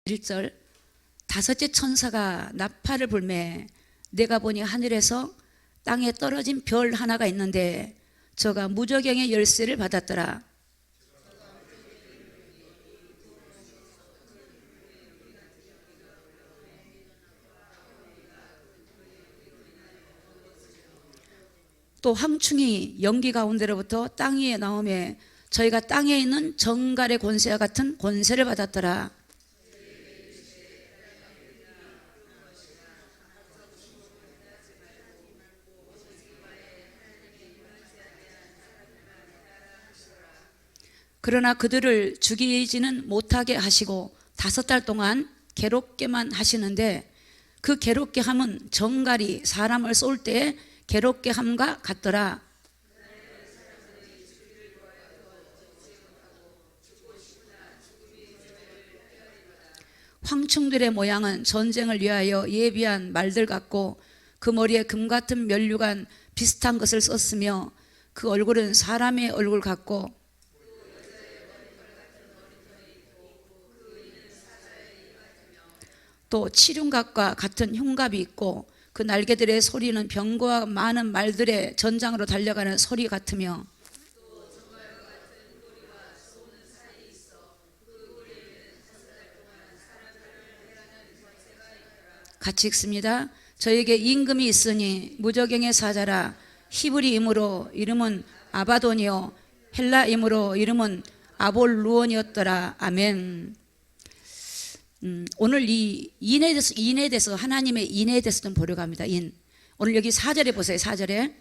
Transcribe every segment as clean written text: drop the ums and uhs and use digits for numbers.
1절 다섯째 천사가 나팔을 불매 내가 보니 하늘에서 땅에 떨어진 별 하나가 있는데 저가 무저갱의 열쇠를 받았더라. 또 황충이 연기 가운데로부터 땅 위에 나오매 저희가 땅에 있는 정갈의 권세와 같은 권세를 받았더라. 그러나 그들을 죽이지는 못하게 하시고 5달 동안 괴롭게만 하시는데 그 괴롭게 함은 정갈이 사람을 쏠 때에 괴롭게 함과 같더라. 황충들의 모양은 전쟁을 위하여 예비한 말들 같고 그 머리에 금 같은 면류관 비슷한 것을 썼으며 그 얼굴은 사람의 얼굴 같고 또 칠흉갑과 같은 흉갑이 있고 그 날개들의 소리는 병거와 많은 말들의 전장으로 달려가는 소리 같으며 같이 읽습니다. 저에게 임금이 있으니 무저갱의 사자라. 히브리임으로 이름은 아바돈이요 헬라임으로 이름은 아볼루온이었더라. 아멘. 오늘 이 인에 대해서 하나님의 인에 대해서 좀 보려고 합니다. 오늘 여기 4절에 보세요. 4절에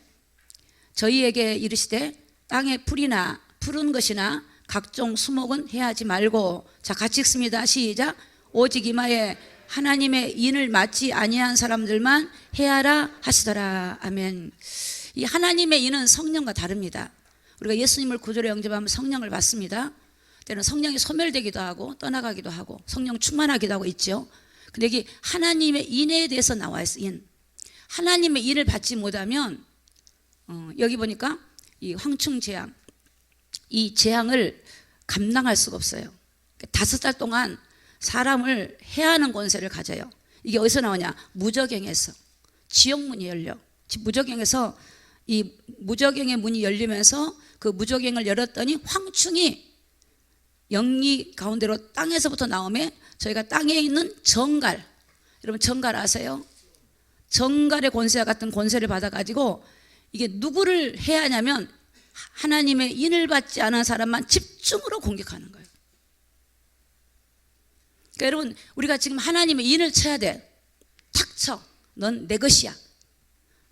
저희에게 이르시되 땅에 풀이나 푸른 것이나 각종 수목은 해하지 말고, 자 같이 읽습니다. 시작. 오직 이마에 하나님의 인을 맞지 아니한 사람들만 해하라 하시더라. 아멘. 이 하나님의 인은 성령과 다릅니다. 우리가 예수님을 구주로 영접하면 성령을 받습니다. 때는 성령이 소멸되기도 하고 떠나가기도 하고 성령 충만하기도 하고 있죠. 근데 여기 하나님의 인에 대해서 나와 있어요. 인. 하나님의 인을 받지 못하면 여기 보니까 이 황충 재앙, 이 재앙을 감당할 수가 없어요. 5달 동안 사람을 해하는 권세를 가져요. 이게 어디서 나오냐? 무저갱에서. 지옥문이 열려. 무저갱에서 이 무저갱의 문이 열리면서 그 무저갱을 열었더니 황충이 영리 가운데로 땅에서부터 나오면 저희가 땅에 있는 정갈, 여러분 정갈 아세요? 정갈의 권세와 같은 권세를 받아가지고 이게 누구를 해야 하냐면 하나님의 인을 받지 않은 사람만 집중으로 공격하는 거예요. 그러니까 여러분 우리가 지금 하나님의 인을 쳐야 돼. 탁 쳐. 넌 내 것이야.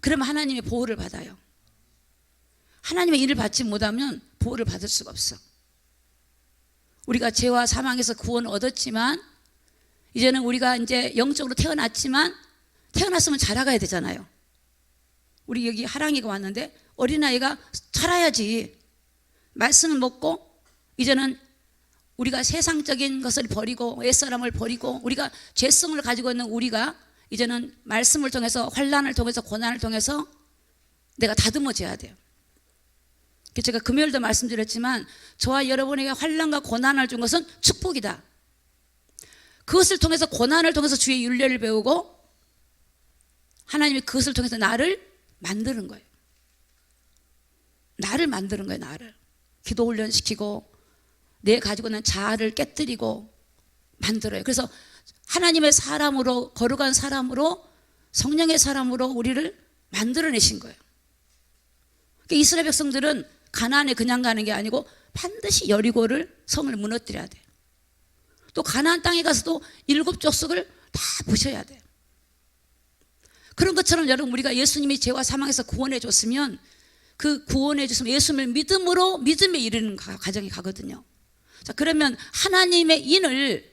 그러면 하나님의 보호를 받아요. 하나님의 인을 받지 못하면 보호를 받을 수가 없어. 우리가 죄와 사망에서 구원을 얻었지만 이제는 우리가 이제 영적으로 태어났지만 태어났으면 자라가야 되잖아요. 우리 여기 하랑이가 왔는데 어린아이가 자라야지. 말씀을 먹고 이제는 우리가 세상적인 것을 버리고 옛사람을 버리고 우리가 죄성을 가지고 있는 우리가 이제는 말씀을 통해서 환난을 통해서 고난을 통해서 내가 다듬어져야 돼요. 제가 금요일도 말씀드렸지만 저와 여러분에게 환난과 고난을 준 것은 축복이다. 그것을 통해서 고난을 통해서 주의 윤례를 배우고 하나님이 그것을 통해서 나를 만드는 거예요. 나를 만드는 거예요. 나를 기도 훈련시키고 내 가지고 있는 자아를 깨뜨리고 만들어요. 그래서 하나님의 사람으로 거룩한 사람으로 성령의 사람으로 우리를 만들어내신 거예요. 그러니까 이스라엘 백성들은 가나안에 그냥 가는 게 아니고 반드시 여리고를 성을 무너뜨려야 돼요. 또 가나안 땅에 가서도 7 족속을 다 부셔야 돼요. 그런 것처럼 여러분 우리가 예수님이 죄와 사망에서 구원해 줬으면 그 구원해 줬으면 예수님을 믿음으로 믿음에 이르는 과정이 가거든요. 자 그러면 하나님의 인을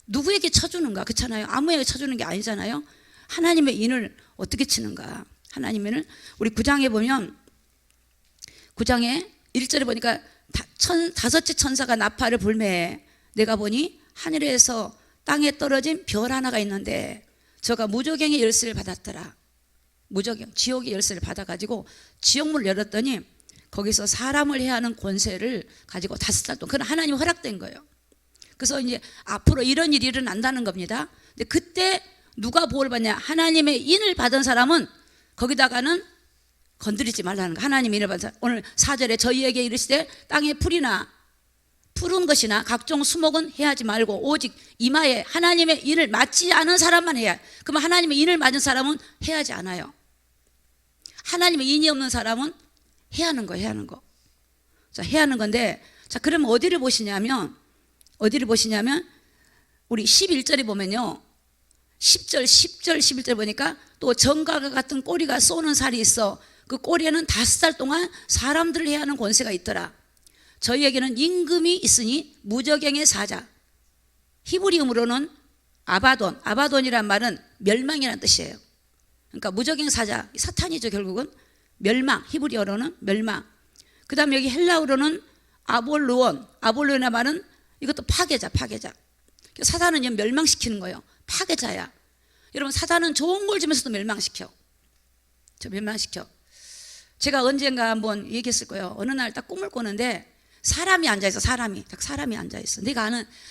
누구에게 쳐주는가? 그렇잖아요. 아무에게 쳐주는 게 아니잖아요. 하나님의 인을 어떻게 치는가? 하나님의 인을 우리 9장에 보면 9장에 1절에 보니까 5째 천사가 나팔을 불매 내가 보니 하늘에서 땅에 떨어진 별 하나가 있는데 저가 무저갱의 열쇠를 받았더라. 무저갱, 지옥의 열쇠를 받아가지고 지옥문을 열었더니 거기서 사람을 해하는 권세를 가지고 5달 동안 그건 하나님 허락된 거예요. 그래서 이제 앞으로 이런 일이 일어난다는 겁니다. 근데 그때 누가 복을 받냐? 하나님의 인을 받은 사람은 거기다가는 건드리지 말라는 거. 하나님의 인을 받은 사람. 오늘 4절에 저희에게 이르시되 땅의 풀이나 푸른 것이나 각종 수목은 해하지 말고 오직 이마에 하나님의 인을 맞지 않은 사람만 해야. 그러면 하나님의 인을 맞은 사람은 해하지 않아요. 하나님의 인이 없는 사람은 해야 하는 거예요. 해야 하는 거. 자, 해야 하는 건데, 자, 그러면 어디를 보시냐면 우리 11절에 보면요, 10절 11절 보니까 또 정갈과 같은 꼬리가 쏘는 살이 있어. 그 꼬리에는 5살 동안 사람들을 해야 하는 권세가 있더라. 저희에게는 임금이 있으니 무저갱의 사자. 히브리음으로는 아바돈이란 말은 멸망이라는 뜻이에요. 그러니까 무저갱 사자, 사탄이죠. 결국은 멸망, 히브리어로는 멸망. 그 다음에 여기 헬라어로는 아볼로온이란 말은 이것도 파괴자. 사탄은 멸망시키는 거예요. 파괴자야. 여러분, 사탄은 좋은 걸 주면서도 멸망시켜. 제가 언젠가 한번 얘기했을 거예요. 어느 날 딱 꿈을 꾸는데 사람이 앉아있어. 사람이 앉아있어.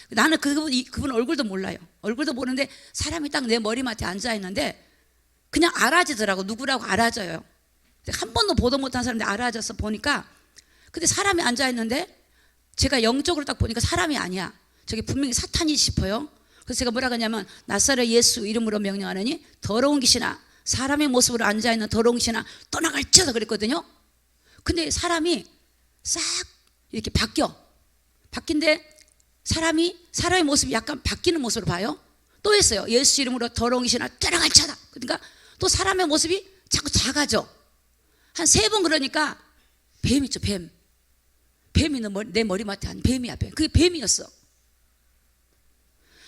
나는 그분 얼굴도 몰라요. 얼굴도 모르는데 사람이 딱 내 머리맡에 앉아있는데 그냥 알아지더라고. 누구라고 알아져요. 한 번도 보도 못한 사람인데 알아져서 보니까, 근데 사람이 앉아있는데 제가 영적으로 딱 보니까 사람이 아니야. 저게 분명히 사탄이 싶어요. 그래서 제가 뭐라고 하냐면, 나사렛 예수 이름으로 명령하느니 더러운 귀신아, 사람의 모습으로 앉아있는 더러운 귀신아 떠나갈지어다 그랬거든요. 근데 사람이 싹 이렇게 바뀐데 사람의 모습이 약간 바뀌는 모습으로 봐요. 또 했어요. 예수 이름으로 더러운 귀신아 떠나갈지어다. 그러니까 또 사람의 모습이 자꾸 작아져. 한 3번 그러니까 뱀 있죠. 뱀이 내 머리맡에 한 뱀이야. 뱀. 그게 뱀이었어.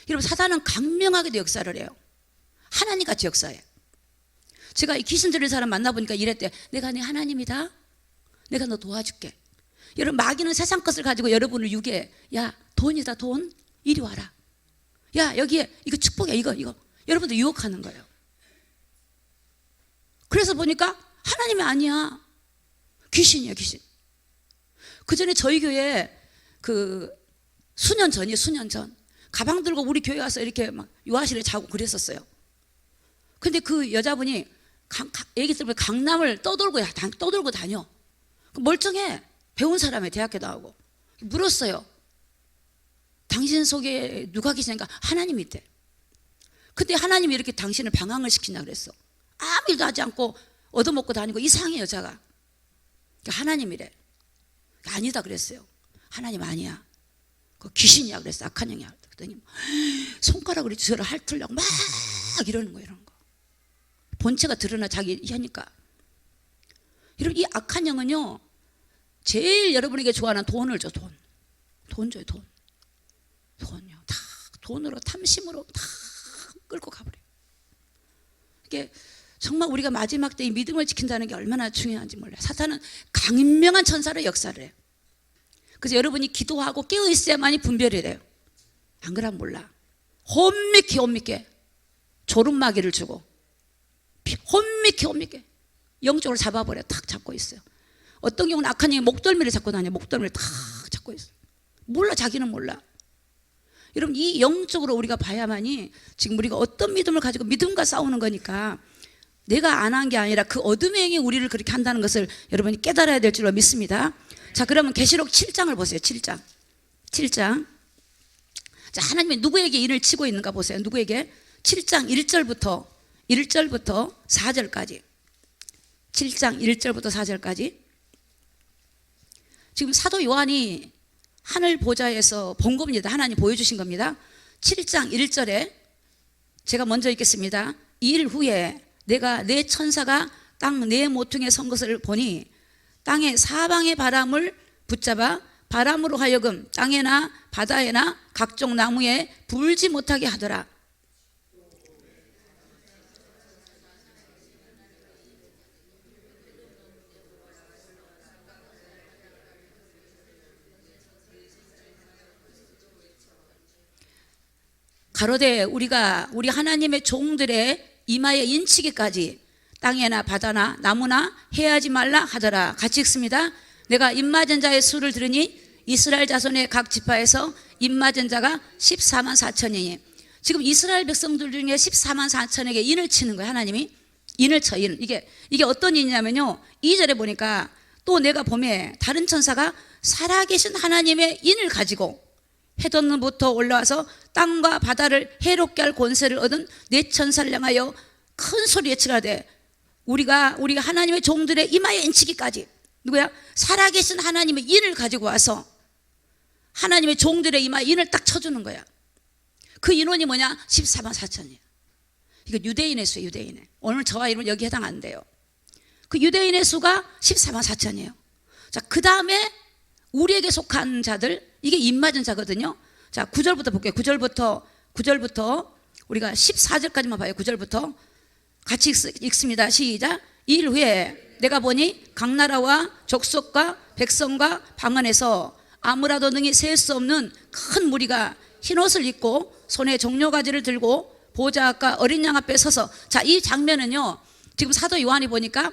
여러분, 사단은 강명하게도 역사를 해요. 하나님같이 역사해. 제가 이 귀신 들린 사람 만나보니까 이랬대. 내가 네 하나님이다. 내가 너 도와줄게. 여러분, 마귀는 세상 것을 가지고 여러분을 유괴해. 야, 돈이다, 돈. 이리 와라. 야, 여기에 이거 축복이야. 이거. 여러분들 유혹하는 거예요. 그래서 보니까 하나님이 아니야. 귀신이야, 귀신. 그 전에 저희 교회 수년 전 가방 들고 우리 교회 와서 이렇게 막 요아실에 자고 그랬었어요. 근데 그 여자분이 애기 때문에 강남을 떠돌고 다녀. 멀쩡해. 배운 사람에 대학교 나오고. 물었어요. 당신 속에 누가 계시니까 하나님이 있대. 근데 하나님이 이렇게 당신을 방황을 시키냐 그랬어. 아무 일도 하지 않고 얻어먹고 다니고 이상해 여자가. 하나님이래. 아니다 그랬어요. 하나님 아니야. 그 귀신이야 그랬어. 악한 영이야. 그랬더니 손가락으로 저를 핥으려고 막 이러는 거예요. 이런 거. 본체가 드러나 자기 하니까. 여러분, 이 악한 영은요, 제일 여러분에게 좋아하는 돈을 줘. 돈 줘요. 돈이요. 다 돈으로, 탐심으로 다 끌고 가버려요. 이게 정말 우리가 마지막 때 이 믿음을 지킨다는 게 얼마나 중요한지 몰라요. 사탄은 강명한 천사로 역사를 해요. 그래서 여러분이 기도하고 깨어있어야만이 분별이 돼요. 안 그러면 몰라. 혼미케 졸음마귀를 주고 혼미케 영적으로 잡아버려. 탁 잡고 있어요. 어떤 경우는 악한 영이 목덜미를 잡고 다녀요. 목덜미를 탁 잡고 있어요. 몰라. 자기는 몰라. 여러분, 이 영적으로 우리가 봐야만이 지금 우리가 어떤 믿음을 가지고 믿음과 싸우는 거니까, 내가 안 한 게 아니라 그 어둠의 영이 우리를 그렇게 한다는 것을 여러분이 깨달아야 될 줄로 믿습니다. 자, 그러면 계시록 7장을 보세요. 7장. 자, 하나님이 누구에게 인을 치고 있는가 보세요. 누구에게? 7장 1절부터 4절까지. 7장 1절부터 4절까지. 지금 사도 요한이 하늘 보좌에서 본 겁니다. 하나님 보여주신 겁니다. 7장 1절에 제가 먼저 읽겠습니다. 이일 후에 내가 내 천사가 땅 네 모퉁이에 선 것을 보니 땅의 사방의 바람을 붙잡아 바람으로 하여금 땅에나 바다에나 각종 나무에 불지 못하게 하더라. 가로되 우리 하나님의 종들의 이마에 인치기까지 땅에나 바다나 나무나 해하지 말라 하더라. 같이 읽습니다. 내가 입맞은 자의 수를 들으니 이스라엘 자손의 각 지파에서 인 맞은 자가 14만 4천이니 지금 이스라엘 백성들 중에 14만 4천에게 인을 치는 거예요. 하나님이 인을 쳐. 인. 이게 어떤 인이냐면요, 2절에 보니까 또 내가 봄에 다른 천사가 살아계신 하나님의 인을 가지고 해돋는부터 올라와서 땅과 바다를 해롭게 할 권세를 얻은 네 천사를 향하여 큰 소리에 칠하되 우리가 하나님의 종들의 이마에 인치기까지. 누구야? 살아계신 하나님의 인을 가지고 와서 하나님의 종들의 이마에 인을 딱 쳐주는 거야. 그 인원이 뭐냐? 14만 4천이에요. 이거 유대인의 수예요. 유대인의. 오늘 저와 여러분 여기 해당 안 돼요. 그 유대인의 수가 14만 4천이에요. 자, 그 다음에 우리에게 속한 자들, 이게 인 맞은 자거든요. 자, 9절부터 볼게요. 9절부터 우리가 14절까지만 봐요. 9절부터 같이 읽습니다. 시작. 이 일 후에 내가 보니 각 나라와 족속과 백성과 방언에서 아무라도 능히 셀 수 없는 큰 무리가 흰옷을 입고 손에 종려가지를 들고 보좌 앞과 어린 양 앞에 서서. 자, 이 장면은요, 지금 사도 요한이 보니까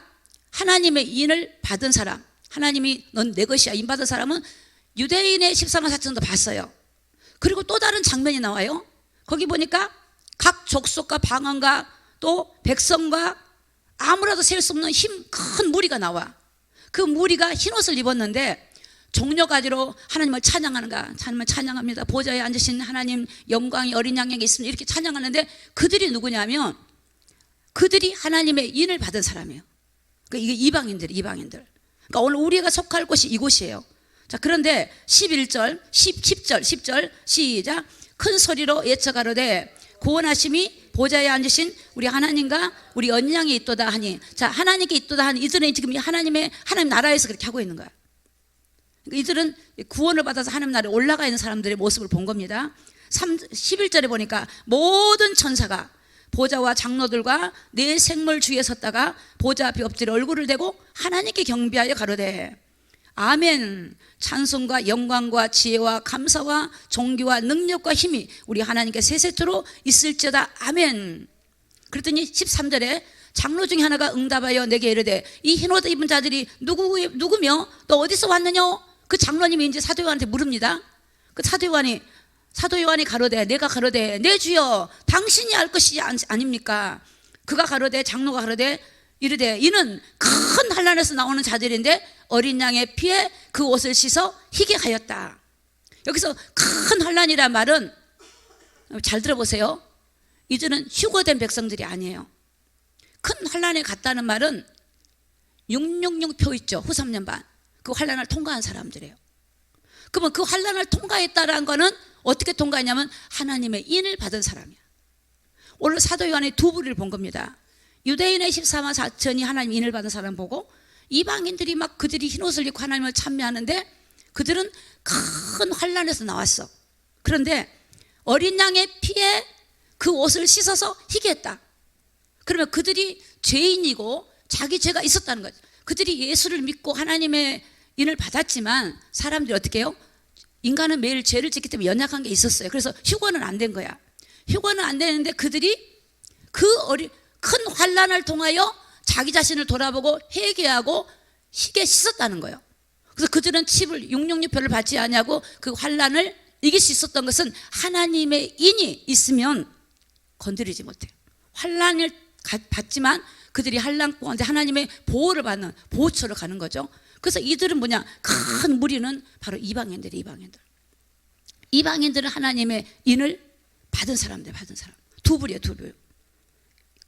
하나님의 인을 받은 사람, 하나님이 넌 내 것이야 인 받은 사람은 유대인의 14만 4천도 봤어요. 그리고 또 다른 장면이 나와요. 거기 보니까 각 족속과 방언과 또 백성과 아무라도 셀 수 없는 힘 큰 무리가 나와. 그 무리가 흰옷을 입었는데 종려가지로 하나님을 찬양하는가? 하나님을 찬양합니다. 보좌에 앉으신 하나님 영광이 어린 양에게 있습니다. 이렇게 찬양하는데 그들이 누구냐면 그들이 하나님의 인을 받은 사람이에요. 그러니까 이게 이방인들. 그러니까 오늘 우리가 속할 곳이 이곳이에요. 자, 그런데 11절, 10절 시작. 큰 소리로 예쳐가로되 구원하심이 보좌에 앉으신 우리 하나님과 우리 언양이 있도다 하니. 자, 하나님께 있도다 하니 이들은 지금 하나님 나라에서 그렇게 하고 있는 거야. 이들은 구원을 받아서 하나님 나라에 올라가 있는 사람들의 모습을 본 겁니다. 11절에 보니까 모든 천사가 보좌와 장로들과 네 생물 주위에 섰다가 보좌 앞에 엎드려 얼굴을 대고 하나님께 경배하여 가로되 아멘. 찬송과 영광과 지혜와 감사와 존귀와 능력과 힘이 우리 하나님께 세세토록 있을지어다. 아멘. 그랬더니 13절에 장로 중에 하나가 응답하여 내게 이르되 이 흰옷 입은 자들이 누구며 또 어디서 왔느냐? 그 장로님이 이제 사도 요한한테 물읍니다. 그 사도 요한이 가로되 내가 가로되 내 주여 당신이 알 것이 아닙니까? 그가 가로되 장로가 가로되 이르되 이는 큰 환난에서 나오는 자들인데 어린 양의 피에 그 옷을 씻어 희게 하였다. 여기서 큰 환난이란 말은 잘 들어보세요. 이들은 휴거된 백성들이 아니에요. 큰 환난에 갔다는 말은 666표 있죠. 후 3년 반. 그 환난을 통과한 사람들이에요. 그러면 그 환난을 통과했다는 거는 어떻게 통과했냐면 하나님의 인을 받은 사람이야. 오늘 사도 요한의 두 부류를 본 겁니다. 유대인의 14만 4천이 하나님 인을 받은 사람 보고 이방인들이 막 그들이 흰옷을 입고 하나님을 찬미하는데 그들은 큰 환난에서 나왔어. 그런데 어린 양의 피에 그 옷을 씻어서 희게 했다. 그러면 그들이 죄인이고 자기 죄가 있었다는 거죠. 그들이 예수를 믿고 하나님의 인을 받았지만 사람들이 어떻게 해요? 인간은 매일 죄를 짓기 때문에 연약한 게 있었어요. 그래서 휴거는 안 된 거야. 휴거는 안 되는데 그들이 큰 환난을 통하여 자기 자신을 돌아보고 회개하고 희게 씻었다는 거예요. 그래서 그들은 칩을 666표를 받지 않냐고 그 환난을 이길 수 있었던 것은 하나님의 인이 있으면 건드리지 못해요. 환난을 받지만 그들이 환난 가운데 하나님의 보호를 받는 보호처로 가는 거죠. 그래서 이들은 뭐냐? 큰 무리는 바로 이방인들은 하나님의 인을 받은 사람. 두 부류예요, 두 부류.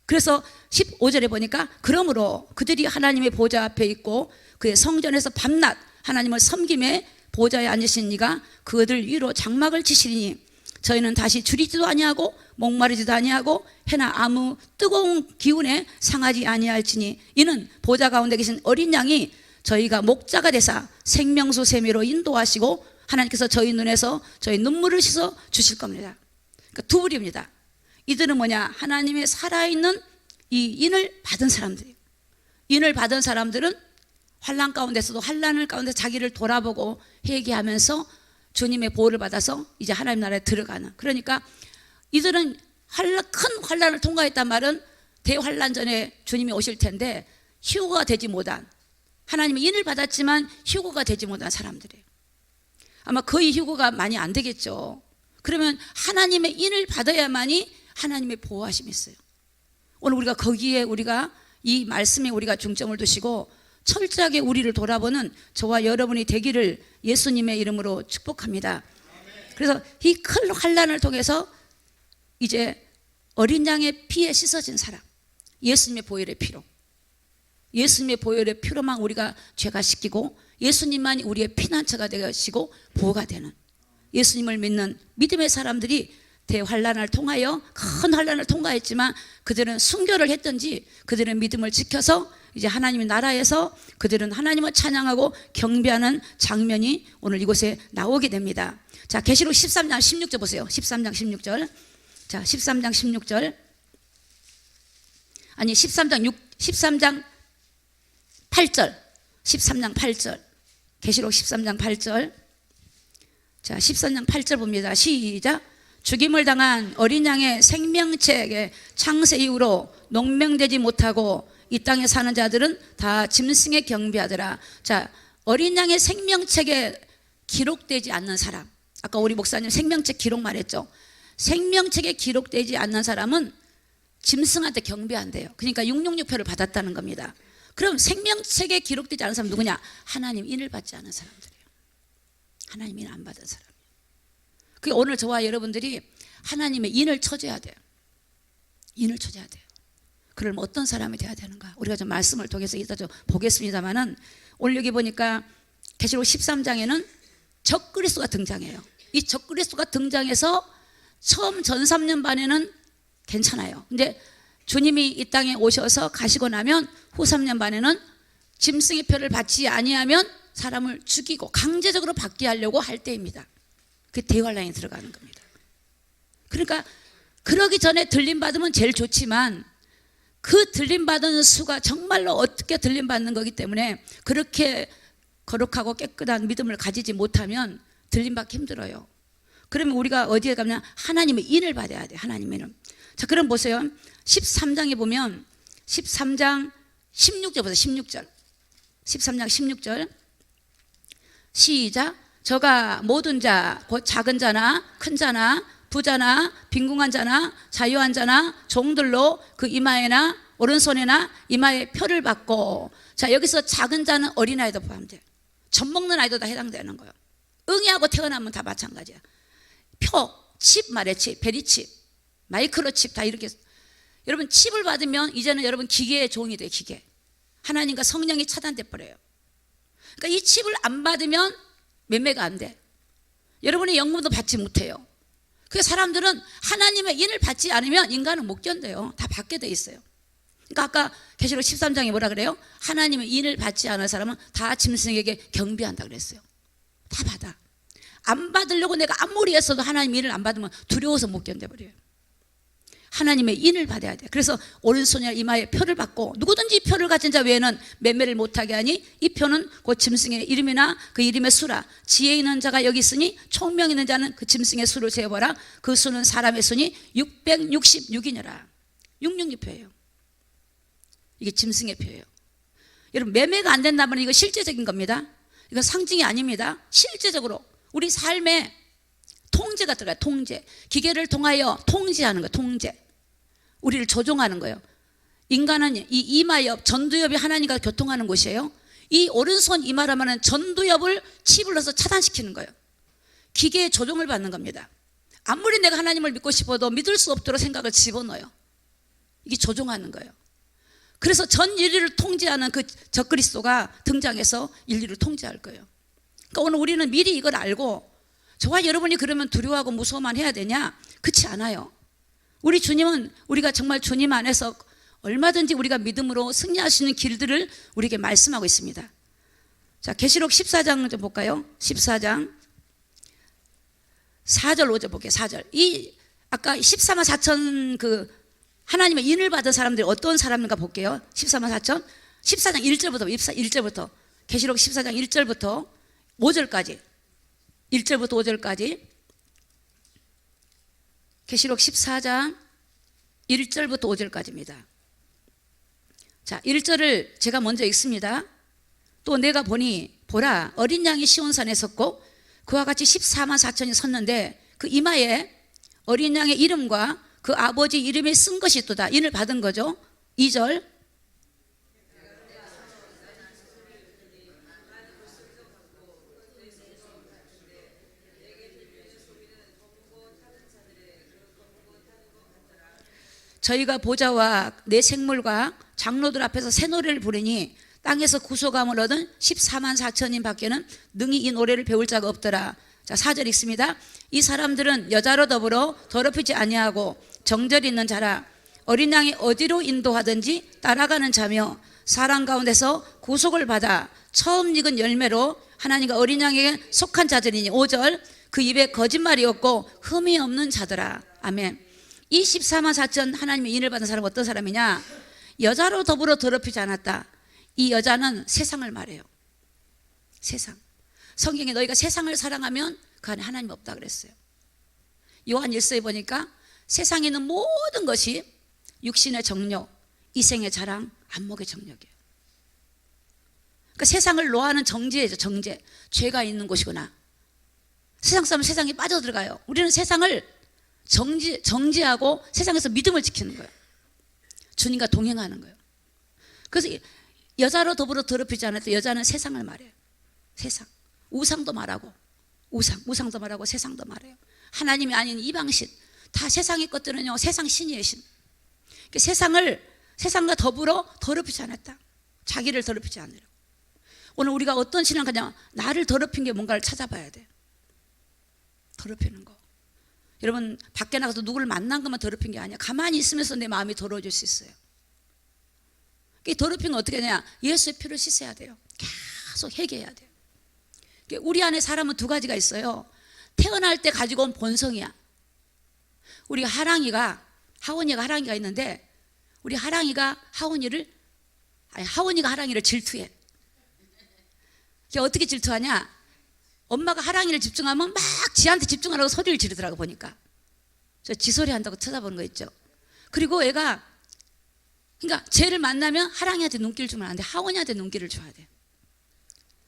그래서 15절에 보니까 그러므로 그들이 하나님의 보좌 앞에 있고 그의 성전에서 밤낮 하나님을 섬김에 보좌에 앉으신 이가 그들 위로 장막을 치시리니 저희는 다시 줄이지도 아니하고 목마르지도 아니하고 해나 아무 뜨거운 기운에 상하지 아니할지니 이는 보좌 가운데 계신 어린 양이 저희가 목자가 되사 생명수 세미로 인도하시고 하나님께서 저희 눈에서 저희 눈물을 씻어 주실 겁니다. 그러니까 두 부류입니다. 이들은 뭐냐? 하나님의 살아있는 이 인을 받은 사람들이에요. 인을 받은 사람들은 환난 가운데서도 환난을 가운데 자기를 돌아보고 회개하면서 주님의 보호를 받아서 이제 하나님 나라에 들어가는. 그러니까 이들은 큰 환난을 통과했단 말은 대환난 전에 주님이 오실 텐데 휴거가 되지 못한, 하나님의 인을 받았지만 휴거가 되지 못한 사람들이에요. 아마 거의 휴거가 많이 안 되겠죠. 그러면 하나님의 인을 받아야만이 하나님의 보호하심이 있어요. 오늘 우리가 거기에 우리가 이 말씀에 우리가 중점을 두시고 철저하게 우리를 돌아보는 저와 여러분이 되기를 예수님의 이름으로 축복합니다. 그래서 이 큰 환난을 통해서 이제 어린 양의 피에 씻어진 사람, 예수님의 보혈의 피로, 예수님의 보혈의 피로만 우리가 죄가 씻기고 예수님만이 우리의 피난처가 되시고 보호가 되는 예수님을 믿는 믿음의 사람들이 대환난을 통하여 큰 환난을 통과했지만 그들은 순교를 했든지 그들은 믿음을 지켜서 이제 하나님의 나라에서 그들은 하나님을 찬양하고 경배하는 장면이 오늘 이곳에 나오게 됩니다. 자, 계시록 13장 16절 보세요. 13장 16절. 자, 13장 16절. 아니 13장 8절. 13장 8절. 계시록 13장 8절. 자, 13장 8절 봅니다. 시작. 죽임을 당한 어린 양의 생명책의 창세 이후로 농명되지 못하고 이 땅에 사는 자들은 다 짐승에 경배하더라. 자, 어린 양의 생명책에 기록되지 않는 사람, 아까 우리 목사님 생명책 기록 말했죠. 생명책에 기록되지 않는 사람은 짐승한테 경배한대요. 그러니까 666표를 받았다는 겁니다. 그럼 생명책에 기록되지 않은 사람 누구냐? 하나님 인을 받지 않은 사람들이에요. 하나님 인을 안 받은 사람. 그 오늘 저와 여러분들이 하나님의 인을 쳐줘야 돼요. 인을 쳐줘야 돼요. 그러면 어떤 사람이 돼야 되는가? 우리가 좀 말씀을 통해서 이따 좀 보겠습니다만은 오늘 여기 보니까 계시록 13장에는 적그리스도가 등장해요. 이 적그리스도가 등장해서 처음 전 3년 반에는 괜찮아요. 근데 주님이 이 땅에 오셔서 가시고 나면 후 3년 반에는 짐승의 표를 받지 아니하면 사람을 죽이고 강제적으로 받게 하려고 할 때입니다. 그 대환란이 들어가는 겁니다. 그러니까 그러기 전에 들림받으면 제일 좋지만 그 들림받은 수가 정말로 어떻게 들림받는 거기 때문에 그렇게 거룩하고 깨끗한 믿음을 가지지 못하면 들림받기 힘들어요. 그러면 우리가 어디에 가면 하나님의 인을 받아야 돼요. 하나님의 인을. 자, 그럼 보세요. 13장에 보면 13장 16절 보세요. 16절. 13장 16절. 시작. 저가 모든 자, 곧 작은 자나 큰 자나 부자나 빈궁한 자나 자유한 자나 종들로 그 이마에나 오른손에나 이마에 표를 받고, 자, 여기서 작은 자는 어린아이도 포함돼요. 젖 먹는 아이도 다 해당되는 거예요. 응애하고 태어나면 다 마찬가지야. 표, 칩 말해, 칩, 베리칩, 마이크로칩 다 이렇게. 여러분 칩을 받으면 이제는 여러분 기계의 종이 돼요. 기계. 하나님과 성령이 차단돼 버려요. 그러니까 이 칩을 안 받으면 매매가 안 돼. 여러분의 영문도 받지 못해요. 그래서 사람들은 하나님의 인을 받지 않으면 인간은 못 견뎌요. 다 받게 돼 있어요. 그러니까 아까 계시록 13장에 뭐라 그래요? 하나님의 인을 받지 않은 사람은 다 짐승에게 경배한다 그랬어요. 다 받아. 안 받으려고 내가 아무리 했어도 하나님의 인을 안 받으면 두려워서 못 견뎌버려요. 하나님의 인을 받아야 돼. 그래서 오른손이나 이마에 표를 받고, 누구든지 표를 가진 자 외에는 매매를 못하게 하니 이 표는 곧 짐승의 이름이나 그 이름의 수라. 지혜 있는 자가 여기 있으니 총명 있는 자는 그 짐승의 수를 세어보라. 그 수는 사람의 수니 666이니라. 666표예요. 이게 짐승의 표예요. 여러분 매매가 안 된다면 이거 실제적인 겁니다. 이건 상징이 아닙니다. 실제적으로 우리 삶에 통제가 들어가요. 통제. 기계를 통하여 통제하는 거예요. 통제. 우리를 조종하는 거예요. 인간은 이 이마엽, 전두엽이 하나님과 교통하는 곳이에요. 이 오른손 이마라면 전두엽을 칩을 넣어서 차단시키는 거예요. 기계의 조종을 받는 겁니다. 아무리 내가 하나님을 믿고 싶어도 믿을 수 없도록 생각을 집어넣어요. 이게 조종하는 거예요. 그래서 전 인류를 통제하는 그 적그리스도가 등장해서 인류를 통제할 거예요. 그러니까 오늘 우리는 미리 이걸 알고, 저와 여러분이 그러면 두려워하고 무서워만 해야 되냐? 그렇지 않아요. 우리 주님은 우리가 정말 주님 안에서 얼마든지 우리가 믿음으로 승리할 수 있는 길들을 우리에게 말씀하고 있습니다. 자, 계시록 14장 좀 볼까요? 14장 4절 5절 볼게요. 4절. 이 아까 14만 4천 그 하나님의 인을 받은 사람들이 어떤 사람인가 볼게요. 14만 4천. 14장 1절부터 1절부터 계시록 14장 1절부터 5절까지. 1절부터 5절까지. 계시록 14장 1절부터 5절까지입니다. 자, 1절을 제가 먼저 읽습니다. 또 내가 보니 보라 어린 양이 시온산에 섰고 그와 같이 14만 4천이 섰는데 그 이마에 어린 양의 이름과 그 아버지 이름에 쓴 것이 또다. 인을 받은 거죠. 2절. 저희가 보좌와 내 생물과 장로들 앞에서 새 노래를 부르니 땅에서 구속함을 얻은 14만 4천인 밖에는 능히 이 노래를 배울 자가 없더라. 자, 4절 읽습니다. 이 사람들은 여자로 더불어 더럽히지 아니하고 정절이 있는 자라. 어린 양이 어디로 인도하든지 따라가는 자며 사람 가운데서 구속을 받아 처음 익은 열매로 하나님과 어린 양에게 속한 자들이니. 5절. 그 입에 거짓말이 없고 흠이 없는 자더라. 아멘. 이 14만 4천 하나님의 인을 받은 사람은 어떤 사람이냐? 여자로 더불어 더럽히지 않았다. 이 여자는 세상을 말해요. 세상. 성경에 너희가 세상을 사랑하면 그 안에 하나님 없다 그랬어요. 요한 1서에 보니까 세상에 있는 모든 것이 육신의 정욕, 이생의 자랑, 안목의 정욕이에요. 그러니까 세상을 노하는 정죄죠. 정죄. 죄가 있는 곳이구나. 세상 사람은 세상에 빠져들어가요. 우리는 세상을 정지하고 세상에서 믿음을 지키는 거예요. 주님과 동행하는 거예요. 그래서 여자로 더럽히지 않았다. 여자는 세상을 말해요. 세상. 우상도 말하고, 우상도 말하고 세상도 말해요. 하나님이 아닌 이방신. 다 세상의 것들은요, 세상 신이에요, 신. 세상과 더불어 더럽히지 않았다. 자기를 더럽히지 않으려고. 오늘 우리가 어떤 신앙 그냥 나를 더럽힌 게 뭔가를 찾아봐야 돼. 더럽히는 거. 여러분 밖에 나가서 누구를 만난 것만 더럽힌 게 아니야. 가만히 있으면서 내 마음이 더러워질 수 있어요. 더럽힌 건 어떻게 하냐? 예수의 피로 씻어야 돼요. 계속 회개해야 돼요. 우리 안에 사람은 두 가지가 있어요. 태어날 때 가지고 온 본성이야. 우리 하랑이가 있는데 우리 하랑이가 하랑이를 질투해. 어떻게 질투하냐? 엄마가 하랑이를 집중하면 막 지한테 집중하라고 소리를 지르더라고. 보니까 저 지소리 한다고 쳐다보는 거 있죠. 그리고 애가 그러니까 쟤를 만나면 하랑이한테 눈길을 주면 안 돼. 하원이한테 눈길을 줘야 돼.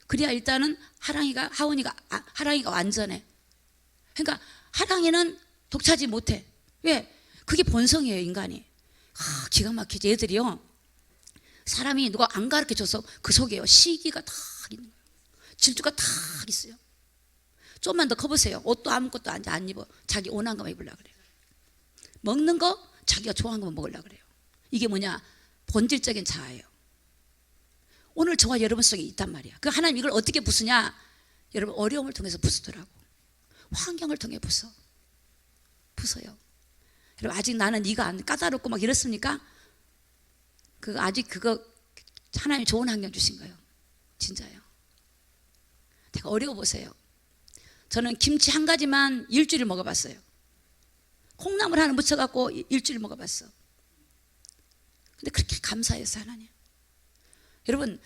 그래야 일단은 하랑이가 완전해. 그러니까 하랑이는 독차지 못해. 왜? 그게 본성이에요, 인간이. 기가 막히지. 애들이요, 사람이 누가 안 가르쳐줘서 그 속에요 시기가 다 있는 거예요. 질투가 다 있어요. 좀만 더 커보세요. 옷도 아무것도 안 입어. 자기 원하는 것만 입으려고 그래요. 먹는 거 자기가 좋아하는 것만 먹으려고 그래요. 이게 뭐냐? 본질적인 자아예요. 오늘 저와 여러분 속에 있단 말이야. 그 하나님 이걸 어떻게 부수냐? 여러분 어려움을 통해서 부수더라고. 환경을 통해 부서요. 여러분 아직 나는 네가 안 까다롭고 막 이렇습니까? 아직 하나님 좋은 환경 주신 거예요. 진짜요. 제가 어려워 보세요. 저는 김치 한 가지만 일주일 먹어봤어요. 콩나물 하나 묻혀갖고 일주일 먹어봤어. 근데 그렇게 감사했어요, 하나님. 여러분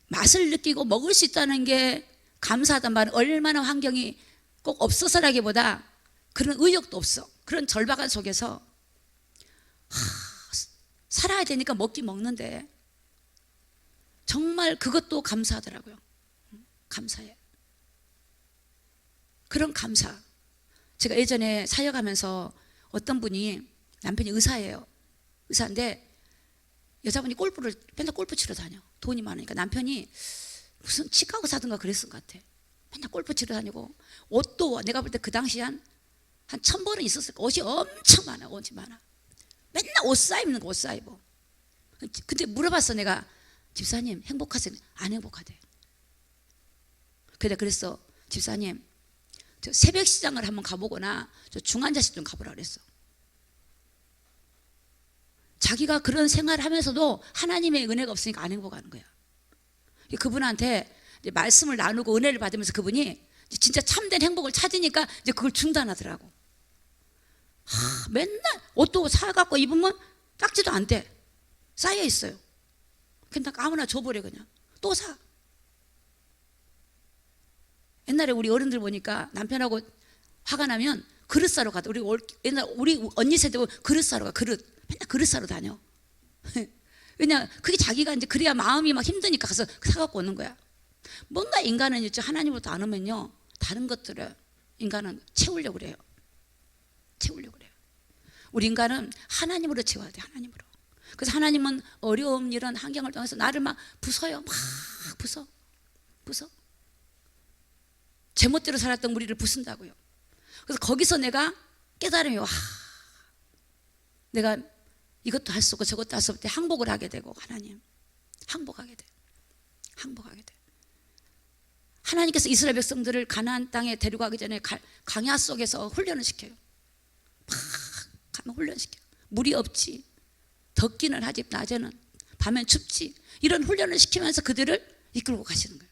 맛을 느끼고 먹을 수 있다는 게 감사하단 말은 얼마나 환경이 꼭 없어서라기보다 그런 의욕도 없어. 그런 절박한 속에서 살아야 되니까 먹는데 정말 그것도 감사하더라고요. 감사해. 그런 감사. 제가 예전에 사역하면서 어떤 분이, 남편이 의사예요. 의사인데 여자분이 맨날 골프 치러 다녀. 돈이 많으니까. 남편이 무슨 치과 의사든가 그랬을 것 같아. 맨날 골프 치러 다니고, 옷도 내가 볼 때 그 당시 한 1000벌은 있었을 거야. 옷이 엄청 많아. 맨날 옷 사입는 거, 옷 사입어. 근데 물어봤어, 내가. 집사님 행복하세요? 안 행복하대. 그래서 집사님 저 새벽 시장을 한번 가보거나 저 중환자실 좀 가보라 그랬어. 자기가 그런 생활을 하면서도 하나님의 은혜가 없으니까 안 행복하는 거야. 그분한테 이제 말씀을 나누고 은혜를 받으면서 그분이 진짜 참된 행복을 찾으니까 이제 그걸 중단하더라고. 맨날 옷도 사갖고 입으면 닦지도 않대. 쌓여 있어요. 그냥 아무나 줘버려. 그냥 또 사. 옛날에 우리 어른들 보니까 남편하고 화가 나면 그릇 사러 가다. 옛날 우리 언니 세대 보면 그릇 사러 가. 맨날 그릇 사러 다녀. 왜냐, 그게 자기가 이제 그래야 마음이 막 힘드니까 가서 사갖고 오는 거야. 뭔가 인간은 하나님으로부터 안 오면요 다른 것들을 인간은 채우려고 그래요. 채우려고 그래요. 우리 인간은 하나님으로 채워야 돼. 하나님으로. 그래서 하나님은 어려움 이런 환경을 통해서 나를 막 부숴요. 막 부숴. 제멋대로 살았던 우리를 부순다고요. 그래서 거기서 내가 깨달으면 내가 이것도 할 수 없고 저것도 할 수 없을 때 항복을 하게 되고, 하나님 항복하게 돼. 하나님께서 이스라엘 백성들을 가나안 땅에 데려가기 전에 강야 속에서 훈련을 시켜요. 막 가면 훈련시켜요. 물이 없지, 덥기는 하지, 낮에는, 밤엔 춥지, 이런 훈련을 시키면서 그들을 이끌고 가시는 거예요.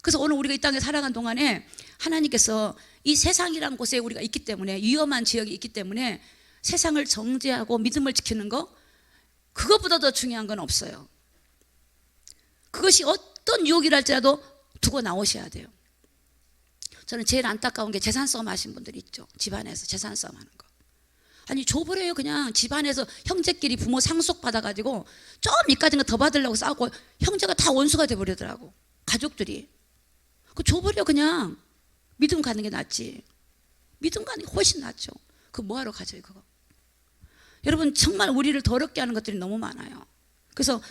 그래서 오늘 우리가 이 땅에 살아간 동안에 하나님께서 이 세상이라는 곳에 우리가 있기 때문에, 위험한 지역이 있기 때문에 세상을 정죄하고 믿음을 지키는 거, 그것보다 더 중요한 건 없어요. 그것이 어떤 유혹이랄지라도 두고 나오셔야 돼요. 저는 제일 안타까운 게 재산 싸움 하신 분들이 있죠. 집안에서 재산 싸움 하는 거. 아니 줘버려요. 그냥 집안에서 형제끼리 부모 상속 받아가지고 좀 이까진 거 더 받으려고 싸우고 형제가 다 원수가 돼버리더라고. 가족들이. 그 줘버려. 그냥 믿음 가는 게 낫지. 믿음 가는 게 훨씬 낫죠. 그거 뭐하러 가져요 그거. 여러분 정말 우리를 더럽게 하는 것들이 너무 많아요. 그래서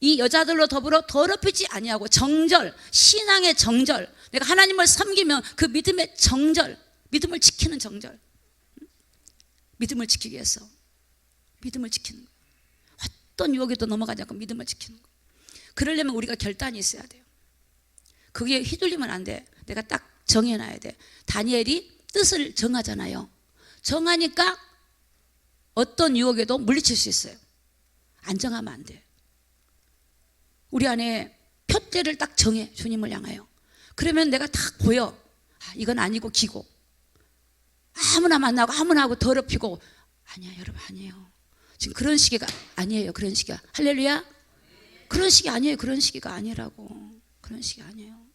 이 여자들로 더불어 더럽히지 아니하고 정절, 신앙의 정절, 내가 하나님을 섬기면 그 믿음의 정절, 믿음을 지키는 정절, 믿음을 지키기 위해서 믿음을 지키는 거. 어떤 유혹에도 넘어가지 않고 믿음을 지키는 거. 그러려면 우리가 결단이 있어야 돼요. 그게 휘둘리면 안 돼. 내가 딱 정해놔야 돼. 다니엘이 뜻을 정하잖아요. 정하니까 어떤 유혹에도 물리칠 수 있어요. 안 정하면 안 돼. 우리 안에 표대를 딱 정해. 주님을 향하여. 그러면 내가 딱 보여. 이건 아니고 기고, 아무나 만나고 아무나 하고 더럽히고. 아니야 여러분, 아니에요. 지금 그런 시기가 아니에요. 그런 시기가. 할렐루야. 그런 시기 아니에요. 그런 시기가 아니라고. 그런 시기 아니에요.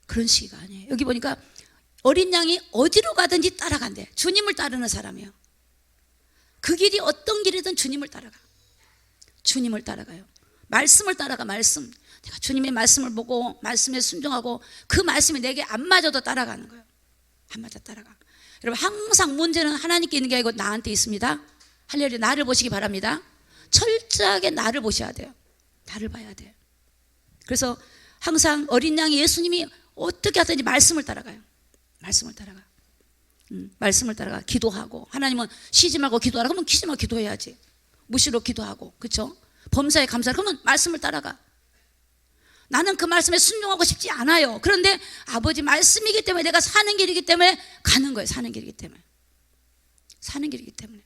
그런 시기가 아니에요. 여기 보니까 어린 양이 어디로 가든지 따라간대. 주님을 따르는 사람이에요. 그 길이 어떤 길이든 주님을 따라가. 주님을 따라가요. 말씀을 따라가. 말씀. 내가 주님의 말씀을 보고 말씀에 순종하고 그 말씀이 내게 안 맞아도 따라가는 거예요. 안 맞아 따라가. 여러분 항상 문제는 하나님께 있는 게 아니고 나한테 있습니다. 할렐루야. 나를 보시기 바랍니다. 철저하게 나를 보셔야 돼요. 나를 봐야 돼요. 그래서 항상 어린 양이 예수님이 어떻게 하든지 말씀을 따라가요. 말씀을 따라가. 말씀을 따라가. 기도하고. 하나님은 쉬지 말고 기도하라. 그러면 쉬지 말고 기도해야지. 무시로 기도하고. 그렇죠? 범사에 감사를. 그러면 말씀을 따라가. 나는 그 말씀에 순종하고 싶지 않아요. 그런데 아버지 말씀이기 때문에, 내가 사는 길이기 때문에 가는 거예요. 사는 길이기 때문에. 사는 길이기 때문에.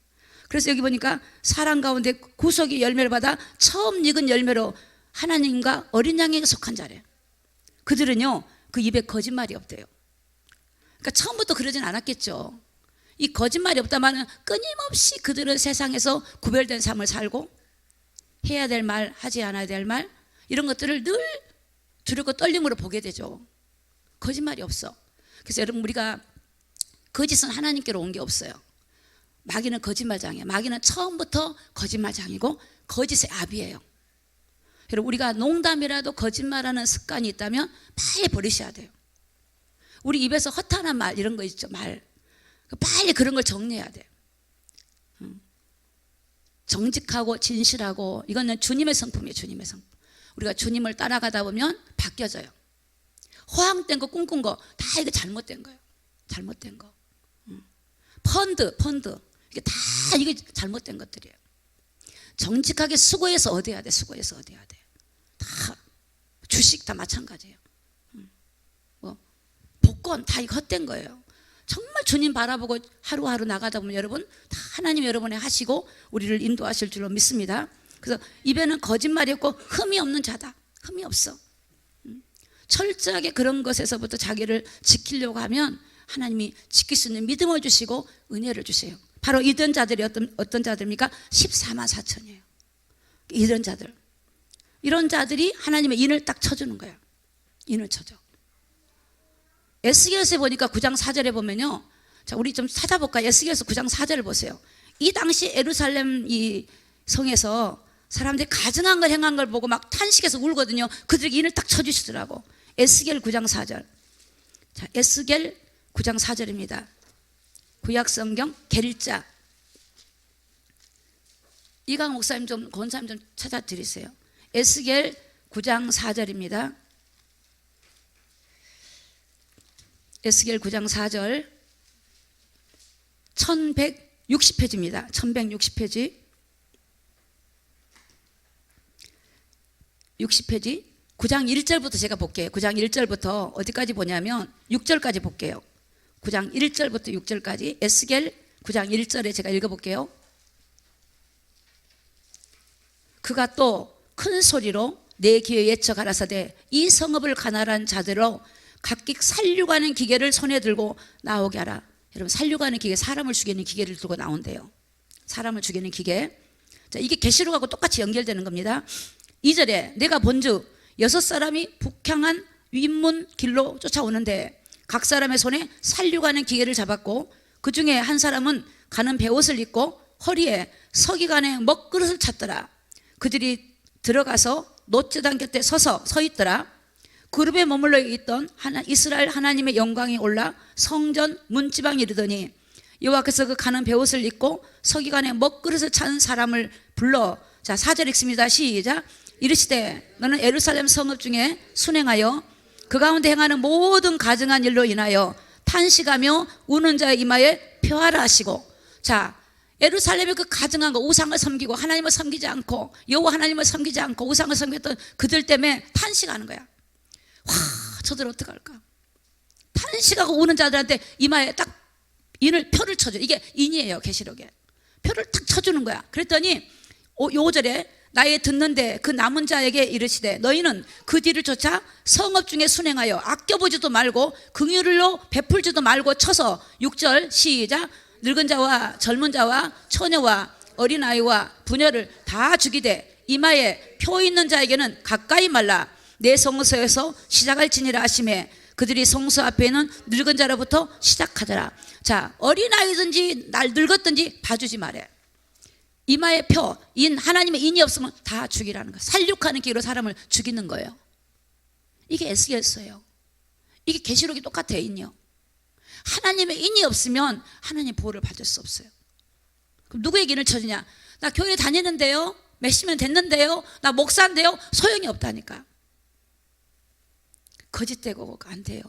그래서 여기 보니까 사랑 가운데 구속의 열매를 받아 처음 익은 열매로 하나님과 어린 양에게 속한 자래요. 그들은요 그 입에 거짓말이 없대요. 그러니까 처음부터 그러진 않았겠죠. 이 거짓말이 없다마는 끊임없이 그들은 세상에서 구별된 삶을 살고 해야 될 말, 하지 않아야 될 말, 이런 것들을 늘 두렵고 떨림으로 보게 되죠. 거짓말이 없어. 그래서 여러분 우리가 거짓은 하나님께로 온 게 없어요. 마귀는 거짓말장이에요. 마귀는 처음부터 거짓말장이고 거짓의 아비예요. 여러분 우리가 농담이라도 거짓말하는 습관이 있다면 빨리 버리셔야 돼요. 우리 입에서 허탄한 말 이런 거 있죠. 말 빨리 그런 걸 정리해야 돼요. 정직하고 진실하고 이거는 주님의 성품이에요. 주님의 성품. 우리가 주님을 따라가다 보면 바뀌어져요. 허황된 거 꿈꾼 거 다 이거 잘못된 거예요. 잘못된 거. 펀드 이게 다 이게 잘못된 것들이에요. 정직하게 수고해서 얻어야 돼. 수고해서 얻어야 돼. 다 주식 다 마찬가지예요. 뭐 복권 다 이거 헛된 거예요. 정말 주님 바라보고 하루하루 나가다 보면 여러분 다 하나님 여러분이 하시고 우리를 인도하실 줄로 믿습니다. 그래서 입에는 거짓말이 없고 흠이 없는 자다. 흠이 없어. 철저하게 그런 것에서부터 자기를 지키려고 하면 하나님이 지킬 수 있는 믿음을 주시고 은혜를 주세요. 바로 이런 자들이 어떤 자들입니까? 14만 4천이에요. 이런 자들이 하나님의 인을 딱 쳐주는 거예요. 인을 쳐줘. 에스겔서에 보니까 9장 4절에 보면요. 자, 우리 좀 찾아볼까요? 에스겔서 9장 4절을 보세요. 이 당시 예루살렘 이 성에서 사람들이 가증한 걸 행한 걸 보고 막 탄식해서 울거든요. 그들에게 인을 딱 쳐주시더라고. 에스겔 9장 4절. 자, 에스겔 9장 4절입니다. 구약성경 겔자. 이강 목사님 좀, 권사님 좀 찾아드리세요. 에스겔 9장 4절입니다. 에스겔 9장 4절. 1160페이지입니다. 1160페이지. 60페이지. 9장 1절부터 제가 볼게요. 9장 1절부터 어디까지 보냐면 6절까지 볼게요. 9장 1절부터 6절까지. 에스겔 9장 1절에 제가 읽어볼게요. 그가 또 큰 소리로 내 귀에 예쳐 가라사대 이 성읍을 가난한 자들로 각기 살려가는 기계를 손에 들고 나오게 하라. 여러분, 살려가는 기계, 사람을 죽이는 기계를 들고 나온대요. 사람을 죽이는 기계. 자, 이게 계시록하고 똑같이 연결되는 겁니다. 2절에 내가 본즉 6사람이 북향한 윗문 길로 쫓아오는데 각 사람의 손에 살려가는 기계를 잡았고 그 중에 한 사람은 가는 베옷을 입고 허리에 서기관의 먹그릇을 찼더라. 그들이 들어가서 놋제단 곁에 서 있더라. 그룹에 머물러 있던 이스라엘 하나님의 영광이 올라 성전 문지방에 이르더니 여호와께서 그 가는 베옷을 입고 서기관의 먹그릇을 찬 사람을 불러. 자, 4절 읽습니다. 시작. 이르시되 너는 예루살렘 성읍 중에 순행하여 그 가운데 행하는 모든 가증한 일로 인하여 탄식하며 우는 자의 이마에 표하라 하시고. 자, 예루살렘의 그 가증한 거, 우상을 섬기고 하나님을 섬기지 않고 여호와 하나님을 섬기지 않고 우상을 섬겼던 그들 때문에 탄식하는 거야. 와, 저들 어떡할까? 탄식하고 우는 자들한테 이마에 딱 표를 쳐줘. 이게 인이에요. 계시록에 표를 딱 쳐주는 거야. 그랬더니 5절에 나의 듣는데 그 남은 자에게 이르시되 너희는 그 뒤를 쫓아 성읍 중에 순행하여 아껴보지도 말고 긍휼로 베풀지도 말고 쳐서. 6절 시작. 늙은 자와 젊은 자와 처녀와 어린아이와 부녀를 다 죽이되 이마에 표 있는 자에게는 가까이 말라. 내 성소에서 시작할지니라 하시매 그들이 성소 앞에 있는 늙은 자로부터 시작하더라. 자, 어린아이든지 늙었든지 봐주지 말해. 이마에 표, 하나님의 인이 없으면 다 죽이라는 거예요. 살육하는 기로 사람을 죽이는 거예요. 이게 에스겔서예요. 이게 계시록이 똑같아요. 인이요. 하나님의 인이 없으면 하나님 보호를 받을 수 없어요. 그럼 누구에게 인을 쳐주냐? 나 교회 다니는데요, 몇십 년 됐는데요, 나 목사인데요. 소용이 없다니까. 거짓되고 안 돼요.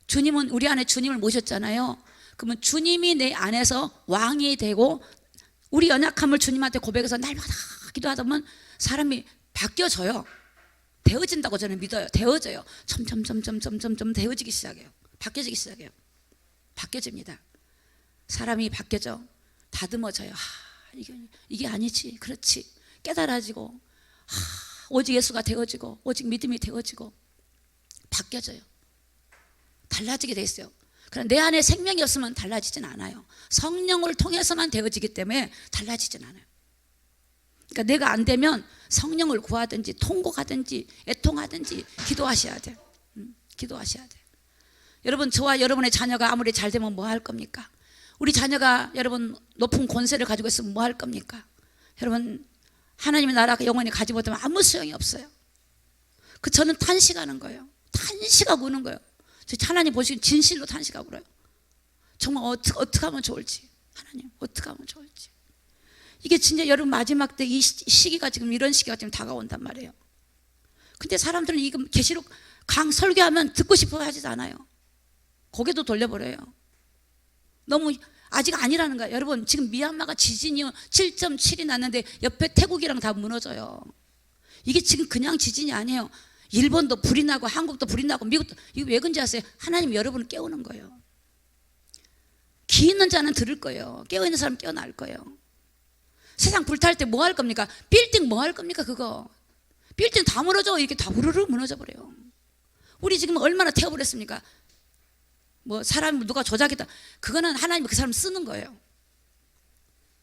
주님은 우리 안에 주님을 모셨잖아요. 그러면 주님이 내 안에서 왕이 되고 우리 연약함을 주님한테 고백해서 날마다 기도하다 보면 사람이 바뀌어져요. 되어진다고 저는 믿어요. 되어져요. 점점 되어지기 시작해요. 바뀌어지기 시작해요. 바뀌어집니다. 사람이 바뀌어져. 다듬어져요. 이게 아니지. 그렇지. 깨달아지고 오직 예수가 되어지고 오직 믿음이 되어지고 바뀌어져요. 달라지게 돼 있어요. 그러나 내 안에 생명이 없으면 달라지진 않아요. 성령을 통해서만 되어지기 때문에 달라지진 않아요. 그러니까 내가 안 되면 성령을 구하든지 통곡하든지 애통하든지 기도하셔야 돼. 기도하셔야 돼. 여러분, 저와 여러분의 자녀가 아무리 잘 되면 뭐 할 겁니까? 우리 자녀가 여러분 높은 권세를 가지고 있으면 뭐 할 겁니까? 여러분, 하나님의 나라가 영원히 가지 못하면 아무 소용이 없어요. 저는 탄식하는 거예요. 탄식하고 우는 거예요. 하나님 보시면 진실로 탄식하고 그래요. 정말 어떻게 하면 좋을지. 하나님 어떻게 하면 좋을지. 이게 진짜 여러분 마지막 때 이 시기가 지금 이런 시기가 지금 다가온단 말이에요. 근데 사람들은 이거 계시록 설교하면 듣고 싶어 하지 않아요. 고개도 돌려버려요. 너무 아직 아니라는 거예요. 여러분, 지금 미얀마가 지진이 7.7이 났는데 옆에 태국이랑 다 무너져요. 이게 지금 그냥 지진이 아니에요. 일본도 불이 나고 한국도 불이 나고 미국도. 이거 왜 그런지 아세요? 하나님 여러분을 깨우는 거예요. 귀 있는 자는 들을 거예요. 깨어있는 사람 깨어날 거예요. 세상 불탈 때 뭐 할 겁니까? 빌딩 뭐 할 겁니까? 그거 빌딩 다 무너져. 이렇게 다 우르르 무너져 버려요. 우리 지금 얼마나 태워버렸습니까? 뭐 사람 누가 조작했다, 그거는 하나님이 그 사람 쓰는 거예요.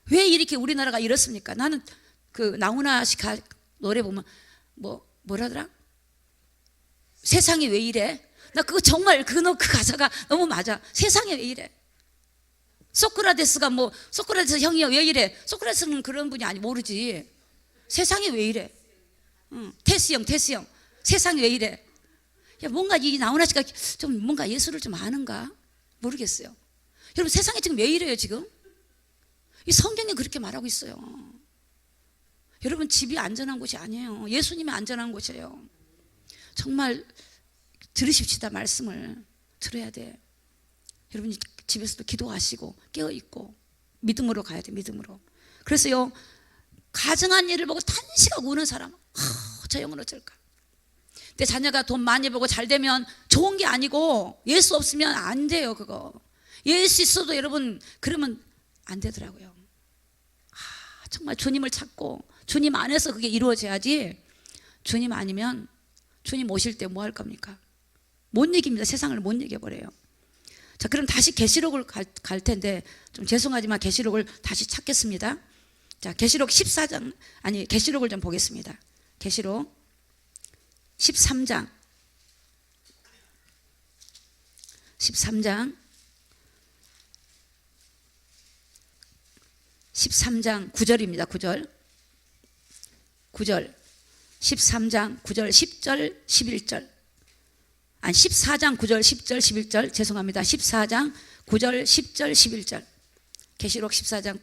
왜 이렇게 우리나라가 이렇습니까? 나는 그 나훈아 씨 노래 보면 뭐라더라? 세상이 왜 이래? 나 그거 정말 그 가사가 너무 맞아. 세상이 왜 이래? 소크라테스가 뭐 소크라테스 형이 왜 이래? 소크라테스는 그런 분이 아니 모르지. 세상이 왜 이래? 테스 형 세상이 왜 이래? 야, 뭔가 이 나훈아 씨가 좀 뭔가 예수를 좀 아는가 모르겠어요. 여러분 세상이 지금 왜 이래요 지금? 이 성경이 그렇게 말하고 있어요. 여러분 집이 안전한 곳이 아니에요. 예수님이 안전한 곳이에요. 정말 들으십시다. 말씀을 들어야 돼. 여러분 집에서도 기도하시고 깨어있고 믿음으로 가야 돼. 믿음으로. 그래서요 가정한 일을 보고 탄식하고 우는 사람, 저 영혼 어쩔까? 내 자녀가 돈 많이 벌고 잘 되면 좋은 게 아니고 예수 없으면 안 돼요. 그거 예수 있어도 여러분 그러면 안 되더라고요. 정말 주님을 찾고 주님 안에서 그게 이루어져야지. 주님 아니면 주님 오실 때 뭐 할 겁니까? 못 이깁니다. 세상을 못 이겨버려요. 자, 그럼 다시 계시록을 갈 텐데 좀 죄송하지만 계시록을 다시 찾겠습니다. 자, 계시록 14장 아니 계시록을 좀 보겠습니다. 계시록 13장 9절입니다. 9절 13장 9절 10절 11절 아니 14장 9절 10절 11절 죄송합니다. 14장 9절 10절 11절 계시록 14장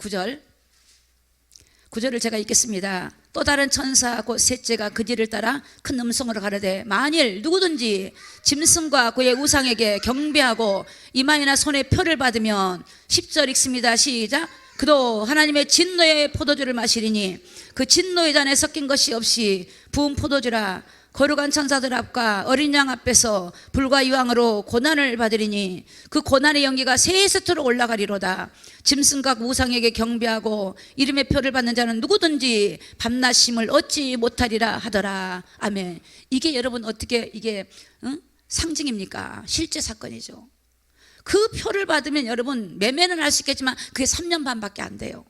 9절을 제가 읽겠습니다. 또 다른 천사 곧 셋째가 그 뒤를 따라 큰 음성으로 가르되 만일 누구든지 짐승과 그의 우상에게 경배하고 이마에나 손에 표를 받으면 10절 읽습니다. 시작. 그도 하나님의 진노의 포도주를 마시리니 그 진노의 잔에 섞인 것이 없이 부은 포도주라. 거룩한 천사들 앞과 어린 양 앞에서 불과 이왕으로 고난을 받으리니 그 고난의 연기가 세세토록 올라가리로다. 짐승과 우상에게 경배하고 이름의 표를 받는 자는 누구든지 밤낮 쉼을 얻지 못하리라 하더라. 아멘. 이게 여러분 어떻게 이게 상징입니까? 실제 사건이죠. 그 표를 받으면 여러분 매매는 할 수 있겠지만 그게 3년 반밖에 안 돼요.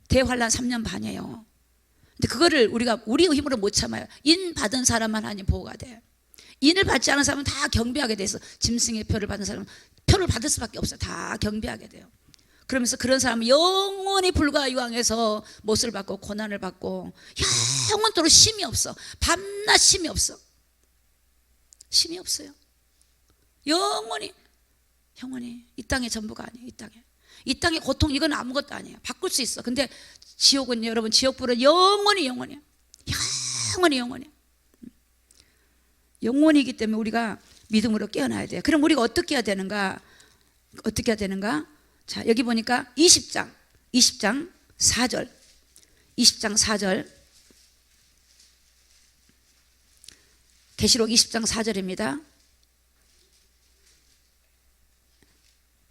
대환란 3년 반이에요. 근데 그거를 우리가 우리 힘으로 못 참아요. 인 받은 사람만 하니 보호가 돼. 인을 받지 않은 사람은 다 경배하게 돼서 짐승의 표를 받은 사람은 표를 받을 수밖에 없어요. 다 경배하게 돼요. 그러면서 그런 사람은 영원히 불과 이왕에서 못을 받고 고난을 받고 영원토록 쉼이 없어. 밤낮 쉼이 없어. 쉼이 없어요. 영원히 이 땅의 전부가 아니에요. 이 땅의 고통 이건 아무것도 아니에요. 바꿀 수 있어. 근데 지옥은 여러분 지옥불은 영원히이기 때문에 우리가 믿음으로 깨어나야 돼요. 그럼 우리가 어떻게 해야 되는가? 자, 여기 보니까 20장 4절 계시록 20장 4절입니다.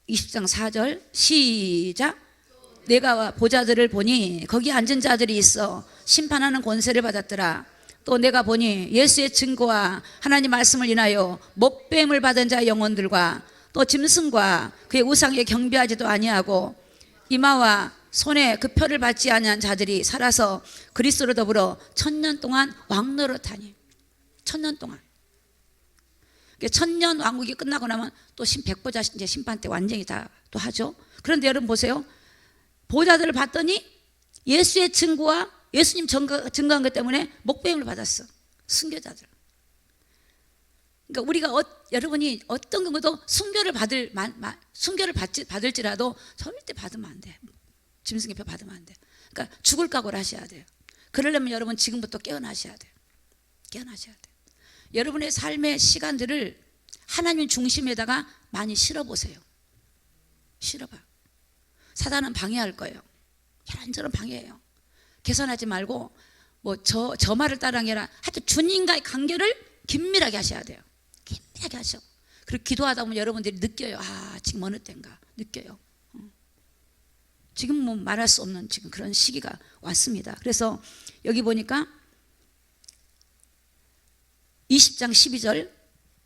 20장 4절 시작. 내가 보자들을 보니 거기 앉은 자들이 있어 심판하는 권세를 받았더라. 또 내가 보니 예수의 증거와 하나님 말씀을 인하여 목뱀을 받은 자의 영혼들과 또 짐승과 그의 우상에 경배하지도 아니하고 이마와 손에 그 표를 받지 아니한 자들이 살아서 그리스도로 더불어 1000년 동안 왕노릇하니. 1000년 동안 1000년 왕국이 끝나고 나면 또 백보자 이제 심판 때 완전히 다 또 하죠. 그런데 여러분 보세요. 보좌들을 봤더니 예수의 증거와 예수님 증거한 것 때문에 목배임을 받았어. 순교자들. 그러니까 우리가 여러분이 어떤 경우도 순교를 받을지라도 절대 받으면 안 돼. 짐승의 표 받으면 안 돼. 그러니까 죽을 각오를 하셔야 돼요. 그러려면 여러분 지금부터 깨어나셔야 돼요. 여러분의 삶의 시간들을 하나님 중심에다가 많이 실어보세요. 실어봐. 사단은 방해할 거예요. 이런저런 방해해요. 계산하지 말고 뭐 저 말을 따르는 게 아니라 하여튼 주님과의 관계를 긴밀하게 하셔야 돼요. 긴밀하게 하셔. 그리고 기도하다 보면 여러분들이 느껴요. 아, 지금 어느 때인가 느껴요. 지금 뭐 말할 수 없는 지금 그런 시기가 왔습니다. 그래서 여기 보니까 20장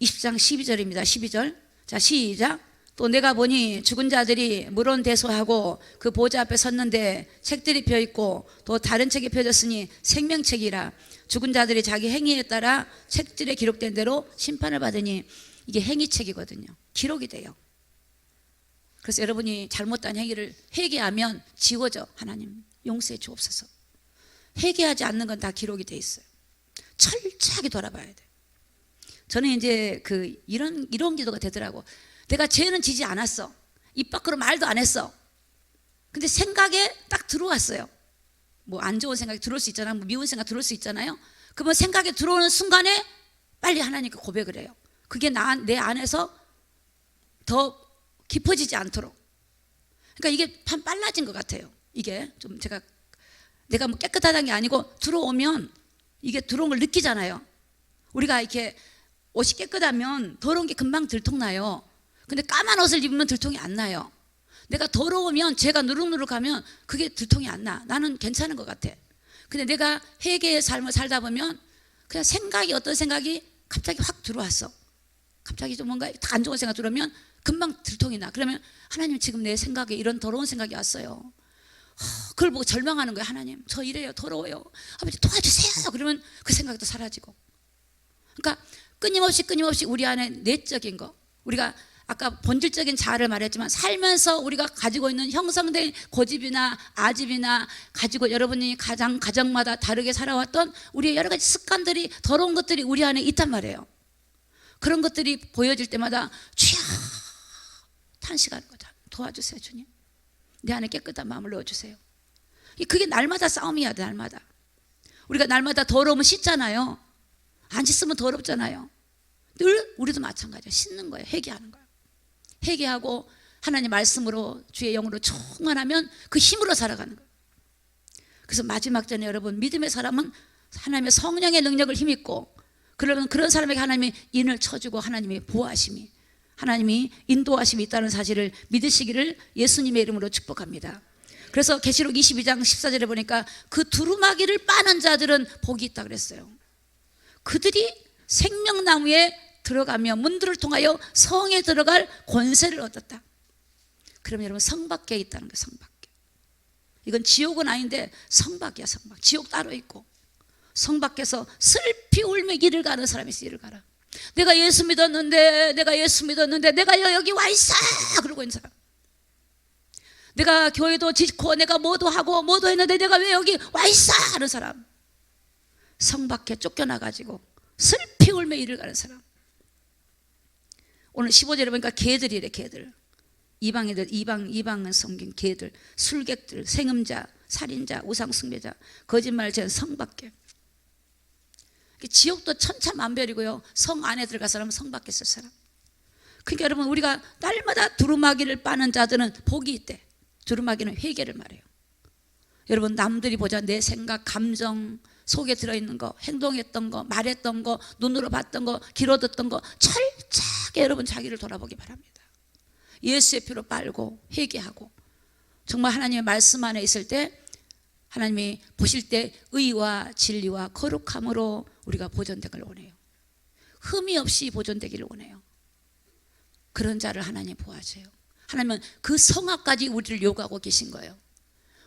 12절입니다. 12절. 자, 시작. 또 내가 보니 죽은 자들이 물론대소하고 그 보좌 앞에 섰는데 책들이 펴있고 또 다른 책이 펴졌으니 생명책이라. 죽은 자들이 자기 행위에 따라 책들에 기록된 대로 심판을 받으니. 이게 행위책이거든요. 기록이 돼요. 그래서 여러분이 잘못한 행위를 회개하면 지워져. 하나님 용서해 주옵소서. 회개하지 않는 건 다 기록이 돼 있어요. 철저하게 돌아봐야 돼. 저는 이제 이런 기도가 되더라고. 내가 죄는 지지 않았어. 입 밖으로 말도 안 했어. 근데 생각에 딱 들어왔어요. 뭐 안 좋은 생각이 들어올 수 있잖아요. 뭐 미운 생각 들어올 수 있잖아요. 그러면 생각에 들어오는 순간에 빨리 하나님께 고백을 해요. 그게 내 안에서 더 깊어지지 않도록. 그러니까 이게 참 빨라진 것 같아요. 이게 좀 내가 뭐 깨끗하다는 게 아니고 들어오면 이게 들어온 걸 느끼잖아요. 우리가 이렇게 옷이 깨끗하면 더러운 게 금방 들통나요. 근데 까만 옷을 입으면 들통이 안 나요. 내가 더러우면 죄가 누룩누룩하면 그게 들통이 안 나. 나는 괜찮은 것 같아. 근데 내가 회개의 삶을 살다 보면 그냥 어떤 생각이 갑자기 확 들어왔어. 갑자기 좀 뭔가 안 좋은 생각 들어오면 금방 들통이 나. 그러면 하나님 지금 내 생각에 이런 더러운 생각이 왔어요. 그걸 보고 절망하는 거예요. 하나님 저 이래요. 더러워요. 아버지 도와주세요. 그러면 그 생각이 또 사라지고. 그러니까 끊임없이 우리 안에 내적인 거, 우리가 아까 본질적인 자아를 말했지만 살면서 우리가 가지고 있는 형성된 고집이나 아집이나 가지고 여러분이 가정마다 다르게 살아왔던 우리의 여러 가지 습관들이, 더러운 것들이 우리 안에 있단 말이에요. 그런 것들이 보여질 때마다 주여 탄식하는 거다. 도와주세요 주님. 내 안에 깨끗한 마음을 넣어주세요. 그게 날마다 싸움이야. 날마다 우리가 날마다 더러우면 씻잖아요. 안 씻으면 더럽잖아요. 늘 우리도 마찬가지야. 씻는 거예요. 회개하는 거예요. 회개하고 하나님 말씀으로 주의 영으로 충만하면 그 힘으로 살아가는 거예요. 그래서 마지막 전에 여러분, 믿음의 사람은 하나님의 성령의 능력을 힘입고, 그러면 그런 사람에게 하나님이 인을 쳐주고 하나님의 보호하심이, 하나님이 인도하심이 있다는 사실을 믿으시기를 예수님의 이름으로 축복합니다. 그래서 계시록 22장 14절에 보니까 그 두루마기를 빠는 자들은 복이 있다 그랬어요. 그들이 생명나무에 들어가며 문들을 통하여 성에 들어갈 권세를 얻었다. 그러면 여러분 성 밖에 있다는 거예요. 성 밖에. 이건 지옥은 아닌데 성 밖이야. 성 밖. 지옥 따로 있고 성 밖에서 슬피 울며 이를 가는 사람이 있어. 이를 가라. 내가 예수 믿었는데 내가 여기 와 있어 그러고 있는 사람. 내가 교회도 짓고 내가 뭐도 하고 뭐도 했는데 내가 왜 여기 와 있어 하는 사람. 성 밖에 쫓겨나가지고 슬피 울며 이를 가는 사람. 오늘 15절에 보니까 개들이래. 개들. 이방인들, 이방은 섬긴 개들, 술객들, 생음자, 살인자, 우상숭배자, 거짓말 지은 성 밖에. 지옥도 천차만별이고요. 성 안에 들어갈 사람은 성 밖에 있을 사람. 그러니까 여러분, 우리가 날마다 두루마기를 빠는 자들은 복이 있대. 두루마기는 회개를 말해요. 여러분, 남들이 보자 내 생각, 감정 속에 들어있는 거, 행동했던 거, 말했던 거, 눈으로 봤던 거, 귀로 듣던 거 철저하게 여러분 자기를 돌아보기 바랍니다. 예수의 피로 빨고 회개하고 정말 하나님의 말씀 안에 있을 때 하나님이 보실 때 의와 진리와 거룩함으로 우리가 보존되기를 원해요. 흠이 없이 보존되기를 원해요. 그런 자를 하나님 보아줘요. 하나님은 그 성화까지 우리를 요구하고 계신 거예요.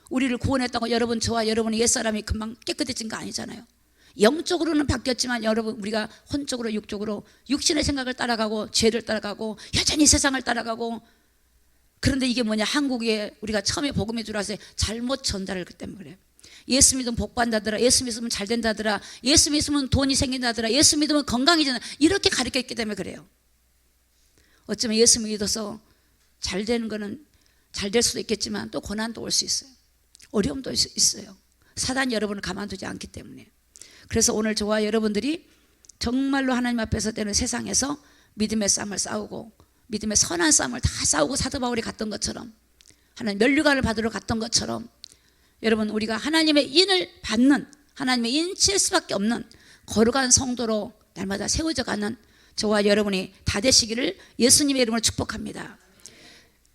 우리를 구원했다고 여러분, 저와 여러분의 옛사람이 금방 깨끗해진 거 아니잖아요. 영적으로는 바뀌었지만 여러분, 우리가 혼적으로 육적으로 육신의 생각을 따라가고 죄를 따라가고 여전히 세상을 따라가고. 그런데 이게 뭐냐, 한국에 우리가 처음에 복음이 들어와서 잘못 전달을 그때 그래요. 예수 믿으면 복 받는다더라, 예수 믿으면 잘 된다더라, 예수 믿으면 돈이 생긴다더라, 예수 믿으면 건강해진다, 이렇게 가르쳤기 때문에 그래요. 어쩌면 예수 믿어서 잘 되는 거는 잘 될 수도 있겠지만 또 고난도 올 수 있어요. 어려움도 있어요. 사단이 여러분을 가만두지 않기 때문에. 그래서 오늘 저와 여러분들이 정말로 하나님 앞에서 되는 세상에서 믿음의 싸움을 싸우고 믿음의 선한 싸움을 다 싸우고 사도 바울이 갔던 것처럼, 하나님 면류관을 받으러 갔던 것처럼, 여러분 우리가 하나님의 인을 받는, 하나님의 인칠 수밖에 없는 거룩한 성도로 날마다 세워져 가는 저와 여러분이 다 되시기를 예수님의 이름으로 축복합니다.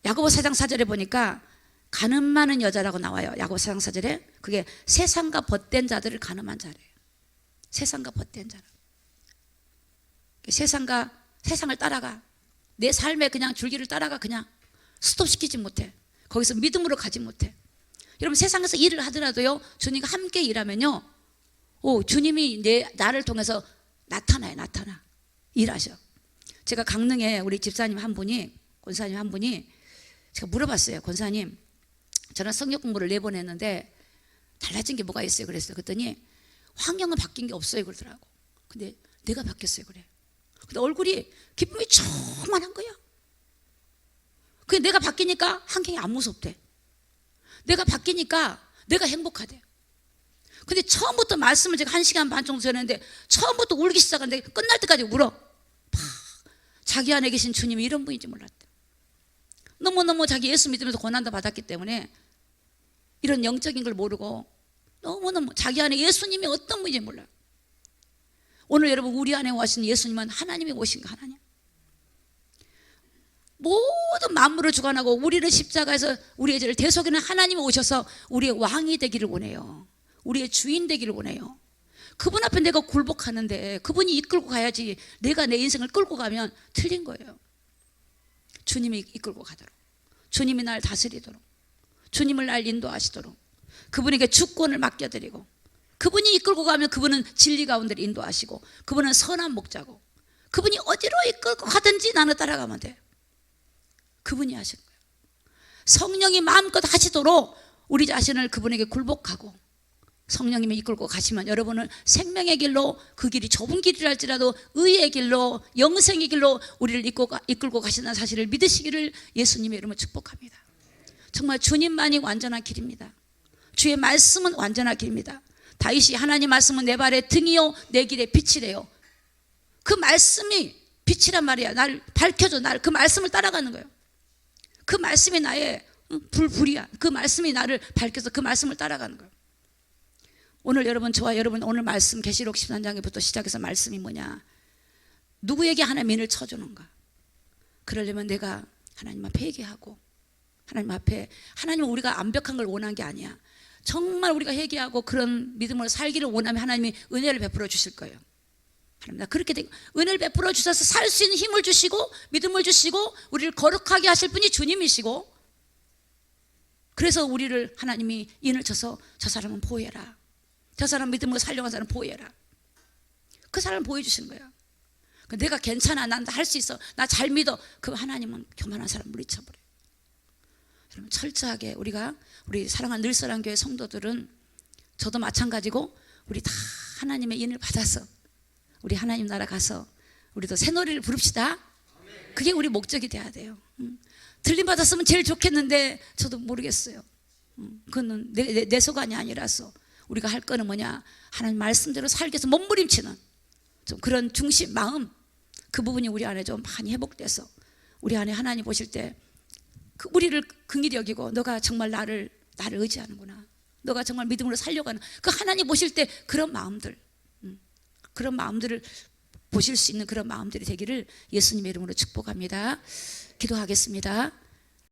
야고보 4장 4절에 보니까 가늠 많은 여자라고 나와요. 야고보 4장 4절에. 그게 세상과 벗된 자들을 가늠한 자래요. 세상과 벗된 자라. 세상을 따라가. 내 삶에 그냥 줄기를 따라가. 그냥 스톱시키지 못해. 거기서 믿음으로 가지 못해. 여러분, 세상에서 일을 하더라도요, 주님과 함께 일하면요, 주님이 나를 통해서 나타나 일하셔. 제가 강릉에 우리 집사님 한 분이, 권사님 한 분이 제가 물어봤어요. 권사님, 저는 성경 공부를 4번 했는데 달라진 게 뭐가 있어요? 그랬어요. 그랬더니 환경은 바뀐 게 없어요 그러더라고. 근데 내가 바뀌었어요 그래. 근데 얼굴이 기쁨이 충만한 거야. 근데 내가 바뀌니까 환경이 안 무섭대. 내가 바뀌니까 내가 행복하대. 근데 처음부터 말씀을 제가 1시간 반 정도 전했는데 처음부터 울기 시작하는데 끝날 때까지 울어. 자기 안에 계신 주님이 이런 분인지 몰랐대. 너무너무 자기 예수 믿으면서 고난도 받았기 때문에 이런 영적인 걸 모르고 너무너무 자기 안에 예수님이 어떤 분인지 몰라요. 오늘 여러분 우리 안에 오신 예수님은 하나님이 오신 거 하나님. 모든 만물을 주관하고 우리를 십자가에서 우리의 죄를 대속하는 하나님이 오셔서 우리의 왕이 되기를 원해요. 우리의 주인 되기를 원해요. 그분 앞에 내가 굴복하는데 그분이 이끌고 가야지. 내가 내 인생을 끌고 가면 틀린 거예요. 주님이 이끌고 가도록, 주님이 날 다스리도록, 주님을 날 인도하시도록 그분에게 주권을 맡겨드리고, 그분이 이끌고 가면 그분은 진리 가운데 인도하시고, 그분은 선한 목자고, 그분이 어디로 이끌고 가든지 나는 따라가면 돼. 그분이 하신 거예요. 성령이 마음껏 하시도록 우리 자신을 그분에게 굴복하고 성령님이 이끌고 가시면 여러분은 생명의 길로, 그 길이 좁은 길이랄지라도 의의 길로, 영생의 길로 우리를 이끌고 가시는 사실을 믿으시기를 예수님의 이름으로 축복합니다. 정말 주님만이 완전한 길입니다. 주의 말씀은 완전한 길입니다. 다윗이 하나님 말씀은 내 발의 등이요 내 길의 빛이래요. 그 말씀이 빛이란 말이야. 날 밝혀줘. 날 그 말씀을 따라가는 거예요. 그 말씀이 나의 불이야. 그 말씀이 나를 밝혀서 그 말씀을 따라가는 거예요. 오늘 여러분, 저와 여러분 오늘 말씀 계시록 13장부터 시작해서 말씀이 뭐냐? 누구에게 하나님 인을 쳐주는가? 그러려면 내가 하나님 앞에 회개하고, 하나님 앞에, 하나님은 우리가 완벽한 걸 원한 게 아니야. 정말 우리가 회개하고 그런 믿음으로 살기를 원하면 하나님이 은혜를 베풀어 주실 거예요. 하나님, 나 그렇게 은혜를 베풀어 주셔서 살 수 있는 힘을 주시고 믿음을 주시고 우리를 거룩하게 하실 분이 주님이시고, 그래서 우리를 하나님이 인을 쳐서 저 사람은 보호해라, 저 사람 믿음으로 살려간 사람 보호해라, 그 사람을 보여주시는 거야. 내가 괜찮아, 난 할 수 있어, 나 잘 믿어, 그 하나님은 교만한 사람 물리쳐버려요. 여러분 철저하게 우리 사랑하는 늘사랑교회 성도들은, 저도 마찬가지고 우리 다 하나님의 인을 받아서 우리 하나님 나라 가서 우리도 새 노래를 부릅시다. 그게 우리 목적이 돼야 돼요. 들림 받았으면 제일 좋겠는데 저도 모르겠어요. 그거는 내 소관이 아니라서 우리가 할 거는 뭐냐, 하나님 말씀대로 살기 위해서 몸부림치는 좀 그런 중심, 마음, 그 부분이 우리 안에 좀 많이 회복돼서 우리 안에 하나님 보실 때 우리를 긍휼히 여기고, 너가 정말 나를 의지하는구나, 너가 정말 믿음으로 살려가는, 그 하나님 보실 때 그런 마음들, 그런 마음들을 보실 수 있는 그런 마음들이 되기를 예수님의 이름으로 축복합니다. 기도하겠습니다.